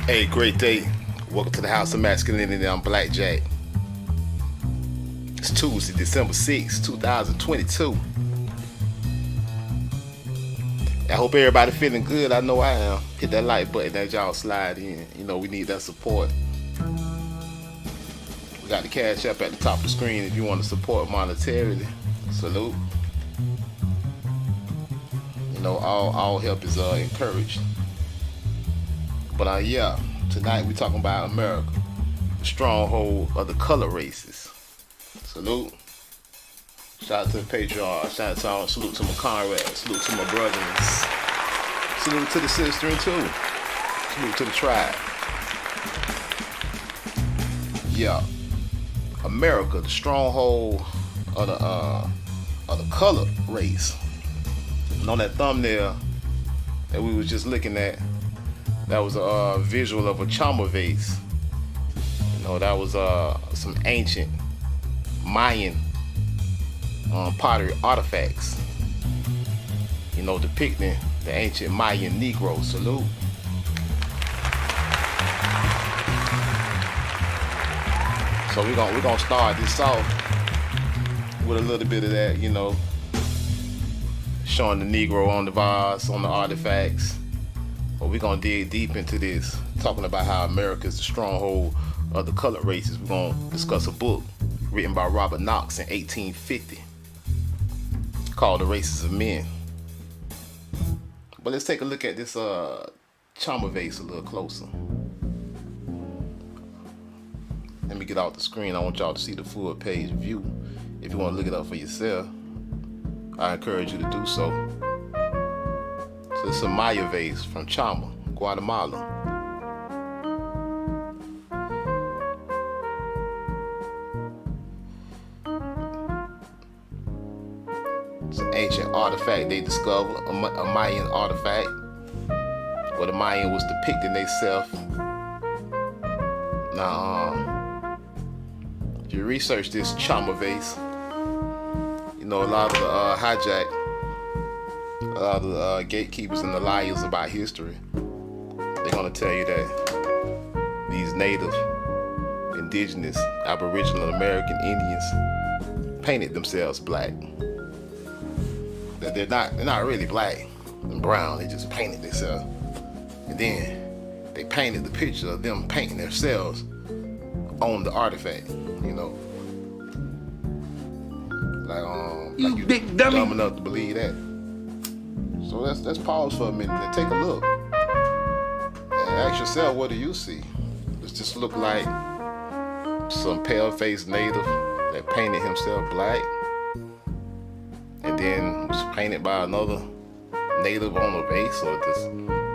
Hey, great day. Welcome to the House of Masculinity. I'm Blackjack. It's Tuesday, December 6th, 2022. I hope everybody feeling good. I know I am. Hit that like button as y'all slide in. You know, we need that support. We got the cash up at the top of the screen if you want to support monetarily. Salute. You know, all help is encouraged. But yeah, tonight we talking about America, the stronghold of the color races. Salute. Shout out to the patriarch. Shout out to all. Salute to my comrades. Salute to my brothers. Salute to the sister and too. Salute to the tribe. Yeah, America, the stronghold of the color race. And on that thumbnail that we was just looking at, that was a visual of a chama vase. You know, that was some ancient Mayan pottery artifacts. You know, depicting the ancient Mayan Negro. Salute. So we're gonna start this off with a little bit of that, you know, showing the Negro on the vase, on the artifacts. But we're gonna dig deep into this, talking about how America is the stronghold of the colored races. We're gonna discuss a book written by Robert Knox in 1850 called The Races of Men. But let's take a look at this chama vase a little closer. Let me get off the screen. I want y'all to see the full page view. If you want to look it up for yourself, I encourage you to do so. So it's a Maya vase from Chama, Guatemala. It's an ancient artifact they discovered, a Mayan artifact, where the Mayan was depicting themselves. Now, if you research this Chama vase, you know, a lot of the gatekeepers and the liars about history, they're gonna tell you that these native, indigenous, aboriginal American Indians painted themselves black. That they're not really black and brown. They just painted themselves, and then they painted the picture of them painting themselves on the artifact. You know, like you big dummy, dumb enough to believe that. So let's pause for a minute and take a look and ask yourself, what do you see? Does this look like some pale-faced native that painted himself black and then was painted by another native on a vase, or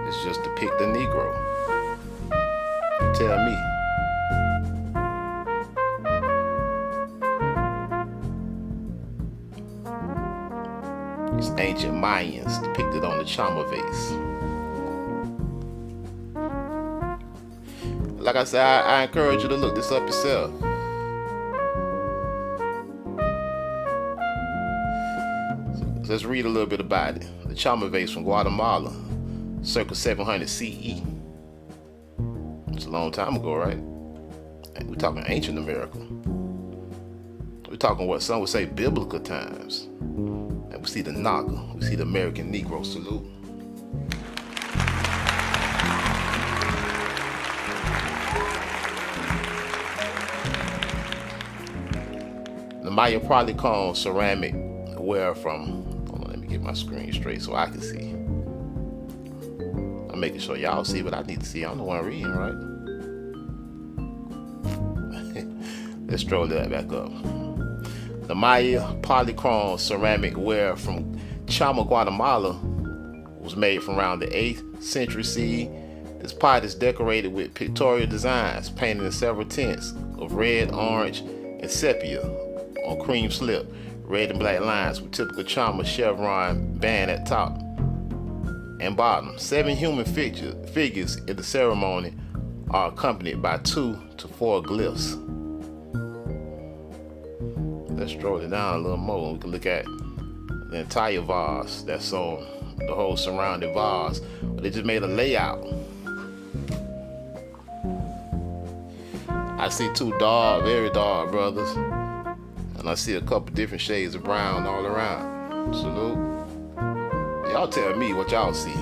it's just depict the Negro? Tell me. It's ancient Mayans depicted on the Chama vase. Like I said, I encourage you to look this up yourself. So let's read a little bit about it. The Chama vase from Guatemala, circa 700 CE. It's a long time ago, right? And we're talking ancient America. We're talking what some would say biblical times. And we see the Naga, we see the American Negro. Salute. The Maya polychrome ceramic ware from, hold on, let me get my screen straight so I can see. I'm making sure y'all see what I need to see. I'm the one reading, right? Let's throw that back up. The Maya polychrome ceramic ware from Chama, Guatemala was made from around the 8th century CE. This pot is decorated with pictorial designs painted in several tints of red, orange, and sepia on cream slip, red and black lines with typical Chama chevron band at top and bottom. 7 human figures in the ceremony are accompanied by 2 to 4 glyphs. Let's scroll it down a little more. We can look at the entire vase. That's on the whole surrounding vase. But they just made a layout I see two dark, very dark brothers, and I see a couple different shades of brown all around. Salute. Y'all tell me what y'all see.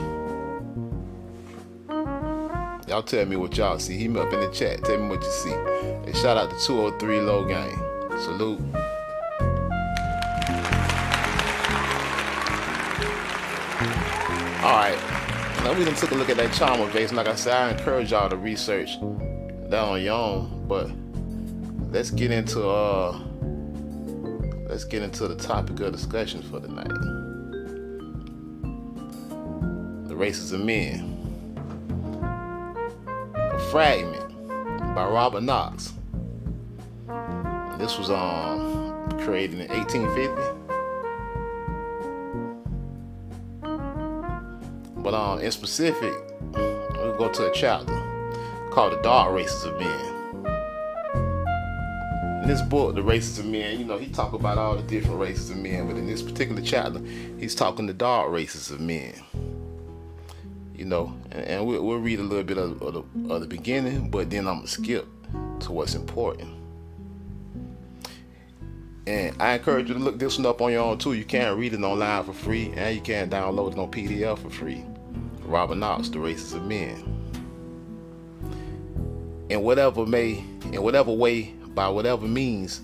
Y'all tell me what y'all see. Hit me up in the chat. Tell me what you see. And shout out to 203 Low Gang. Salute. Alright. Now we done took a look at that charmer vase. Like I said, I encourage y'all to research that on your own. But let's get into the topic of discussion for tonight. The races of men. A fragment by Robert Knox. This was created in 1850. But in specific, we'll go to a chapter called The Dark Races of Men. In this book, The Races of Men, he talk about all the different races of men, but in this particular chapter, he's talking the dark races of men. And we'll read a little bit of the beginning, but then I'm gonna skip to what's important. And I encourage you to look this one up on your own too. You can read it online for free, and you can download it on PDF for free. Robert Knox, The Races of Men. In whatever way, by whatever means,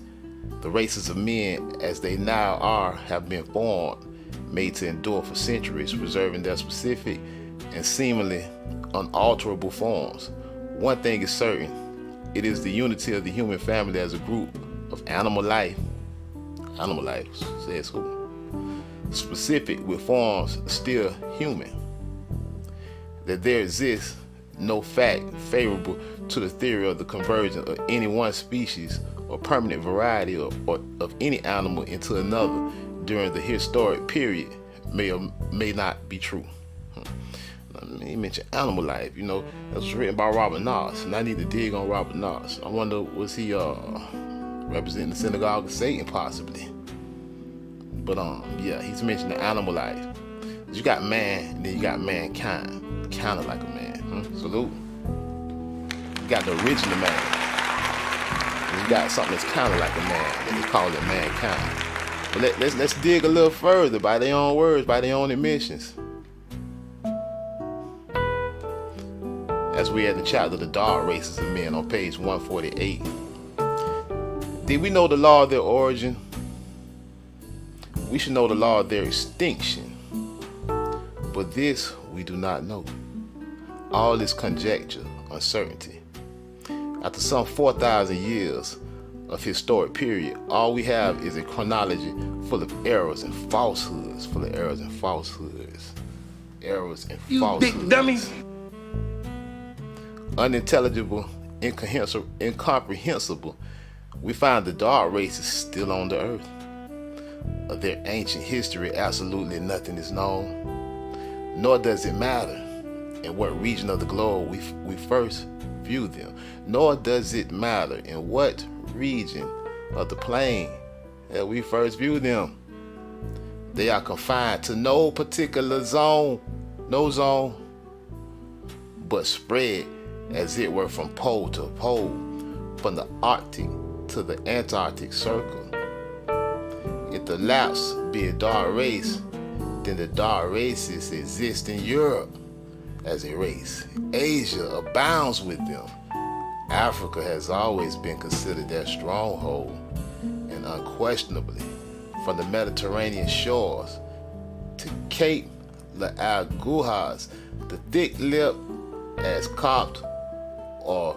the races of men as they now are have been formed, made to endure for centuries, preserving their specific and seemingly unalterable forms. One thing is certain, it is the unity of the human family as a group of animal life, says who? Specific with forms still human. That there exists no fact favorable to the theory of the conversion of any one species or permanent variety of any animal into another during the historic period may or may not be true. He mentioned animal life, that was written by Robert Knox, and I need to dig on Robert Knox. I wonder, was he representing the synagogue of Satan possibly? But yeah, he's mentioning animal life. You got man, and then you got mankind, kind of like a man. Salute. You got the original man. And you got something that's kind of like a man, and they call it mankind. But let's dig a little further by their own words, by their own admissions. As we had the chapter, The Dark Races of Men, on page 148. Did we know the law of their origin? We should know the law of their extinction. But this we do not know. All is conjecture, uncertainty. After some 4,000 years of historic period, all we have is a chronology full of errors and falsehoods, You big dummy. Unintelligible, incomprehensible, we find the dark races still on the earth. Of their ancient history, absolutely nothing is known, nor does it matter in what region of the globe we first view them, nor does it matter in what region of the plane that we first view them. They are confined to no particular zone, but spread as it were from pole to pole, from the Arctic to the Antarctic Circle. If the Lapps be a dark race, then the dark races exist in Europe as a race. Asia abounds with them. Africa has always been considered their stronghold, and unquestionably, from the Mediterranean shores to Cape L'Agujas, the thick lip as Copt or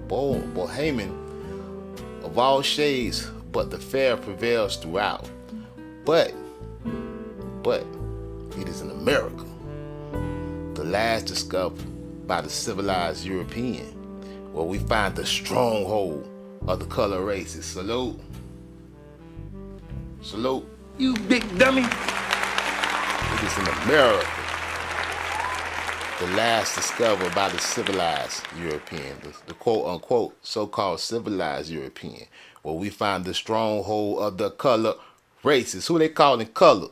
Bohemian of all shades, but the fair prevails throughout. But it is in America, the last discovered by the civilized European, where we find the stronghold of the color races. Salute. You big dummy. It is in America, the last discovered by the civilized European, the quote-unquote so-called civilized European, where we find the stronghold of the color races. Who they calling color?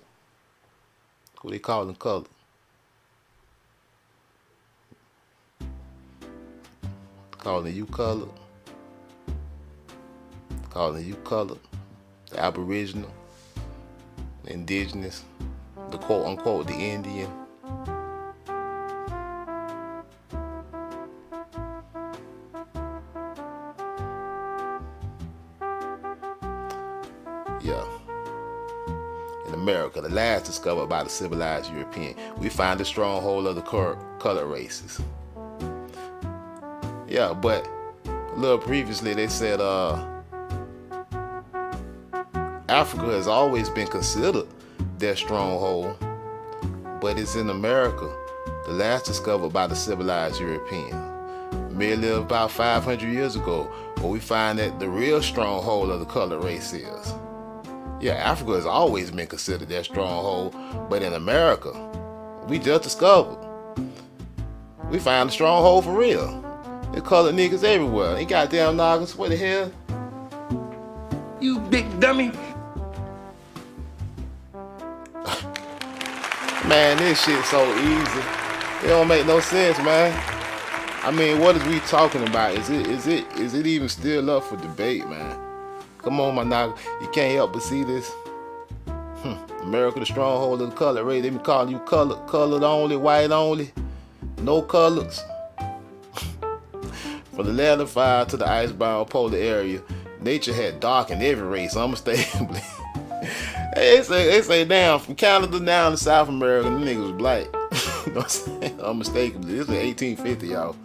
calling you colored, calling you colored, the Aboriginal, the Indigenous, the quote unquote the Indian. Yeah. In America, the last discovered by the civilized European, we find the stronghold of the colored races. Yeah, but a little previously they said Africa has always been considered their stronghold, but it's in America, the last discovered by the civilized European. Merely about 500 years ago, where we find that the real stronghold of the colored race is. Yeah, Africa has always been considered their stronghold, but in America, we just discovered. We find a stronghold for real. They colored niggas everywhere. They goddamn noggins. What the hell? You big dummy. Man, this shit so easy. It don't make no sense, man. I mean, what is we talking about? Is it even still up for debate, man? Come on, my nigga. You can't help but see this. America, the stronghold of the colored race. They be calling you colored only, white only, no colors. From the land of fire to the icebound polar area, nature had darkened every race unmistakably. They say damn, from Canada down to South America, the niggas was black. You know what I'm saying? Unmistakably. This is 1850, y'all.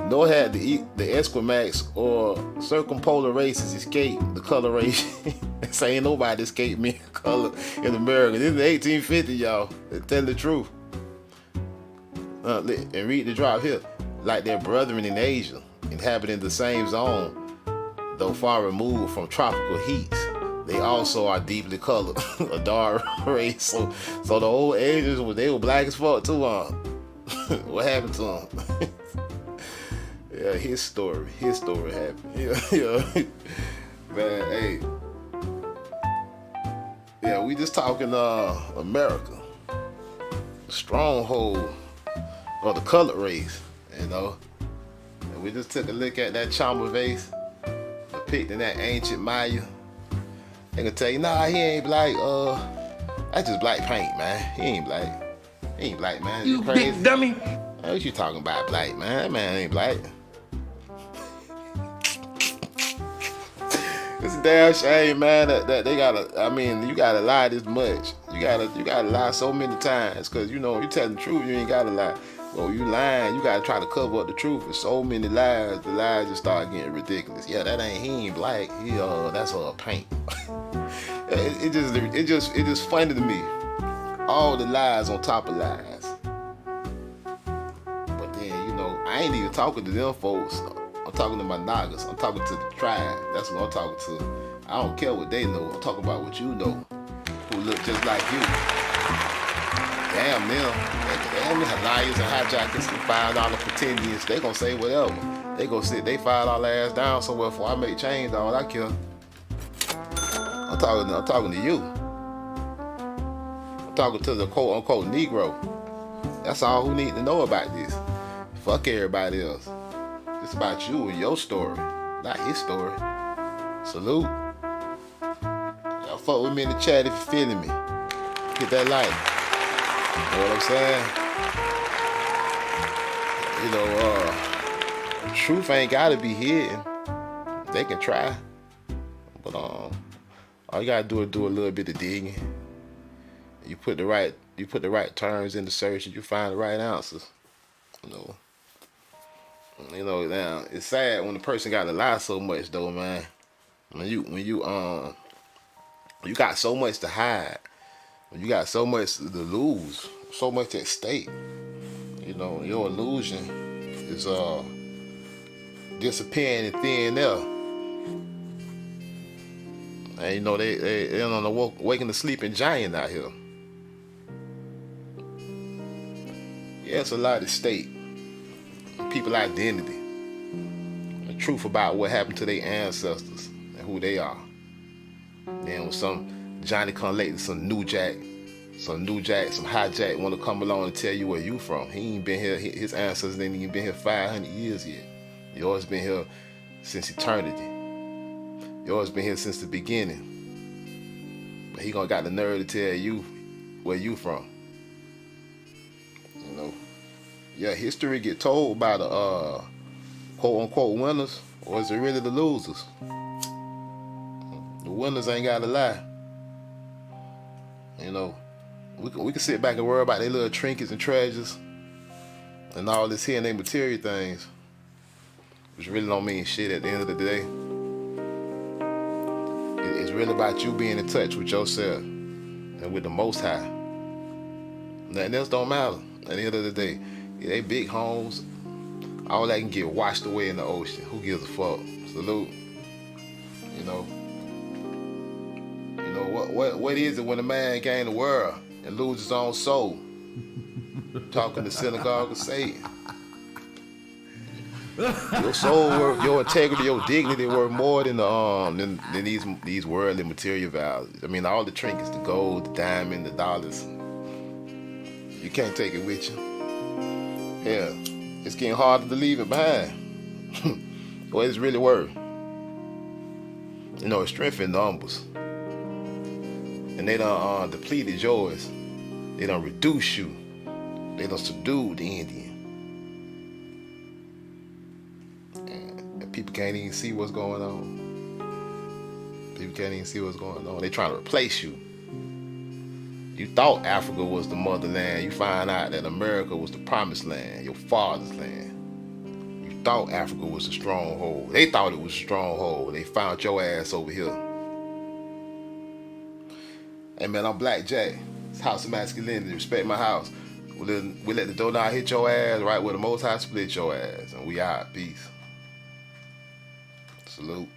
Nor had the Esquimaux or circumpolar races escaped the coloration. This ain't nobody escaped me color in America. This is 1850, y'all. They tell the truth. And read the drop here. Like their brethren in Asia, inhabiting the same zone, though far removed from tropical heats, they also are deeply colored, a dark race. So the old Asians, they were black as fuck too, what happened to them? Yeah, his story happened. Yeah. Man, hey. Yeah, we just talking America. The stronghold of the colored race, you know. And we just took a look at that Chama vase, depicting that ancient Maya. They gonna tell you, nah, he ain't black, that's just black paint, man. He ain't black. He ain't black, man. You big dummy. Man, what you talking about, black, man? That man ain't black. It's a damn shame, man, that they gotta, I mean, you gotta lie this much. You gotta lie so many times, cause you know, you tell the truth, you ain't gotta lie. Well, you lying, you gotta try to cover up the truth. With so many lies, the lies just start getting ridiculous. Yeah, he ain't black. That's paint. It just funny to me. All the lies on top of lies. But then, you know, I ain't even talking to them folks. I'm talking to my Nagas. I'm talking to the tribe. That's what I'm talking to. I don't care what they know. I'm talking about what you know, who look just like you. Damn them liars and hijackers and $5 pretendians. They gonna say whatever. They gonna sit they $5 ass down somewhere before I make change. All I care. I'm talking to you. I'm talking to the quote unquote Negro. That's all who need to know about this. Fuck everybody else. It's about you and your story, not his story. Salute. Y'all fuck with me in the chat if you're feeling me. Hit that like. You know what I'm saying? You know, truth ain't gotta be hidden. They can try. But all you gotta do is do a little bit of digging. You put the right terms in the search and you find the right answers. You know, now it's sad when the person got to lie so much though, man. When you got so much to hide, when you got so much to lose, so much at stake. You know, your illusion is disappearing in thin air. And you know they on the waking the sleeping giant out here. Yeah, it's a lot at stake. People identity, the truth about what happened to their ancestors and who they are. Then when some Johnny come lately, some hijack want to come along and tell you where you from. He ain't been here. His ancestors ain't even been here 500 years yet. Yours been here since eternity. Yours been here since the beginning. But he gonna got the nerve to tell you where you from. You know. Yeah, history get told by the quote unquote winners, or is it really the losers? The winners ain't gotta lie. You know. We can sit back and worry about their little trinkets and treasures and all this here and they material things, which really don't mean shit at the end of the day. It's really about you being in touch with yourself and with the Most High. Nothing else don't matter at the end of the day. Yeah, they big homes, all that can get washed away in the ocean. Who gives a fuck? Salute. You know. You know what is it when a man gain the world and lose his own soul? Talking to synagogue of Satan. Your soul worth, your integrity, your dignity worth more than these worldly material values. I mean, all the trinkets, the gold, the diamond, the dollars. You can't take it with you. Yeah, it's getting harder to leave it behind. What it's really worth. You know, it's strength in numbers. And they done depleted yours. They done reduce you. They done subdued the Indian. And people can't even see what's going on. People can't even see what's going on. They trying to replace you. You thought Africa was the motherland. You find out that America was the promised land, your father's land. You thought Africa was a stronghold. They thought it was a stronghold. They found your ass over here. Hey man, I'm Black Jack. It's House of Masculinity. Respect my house. We let the door down hit your ass right where the Most High split your ass. And we out. Peace. Salute.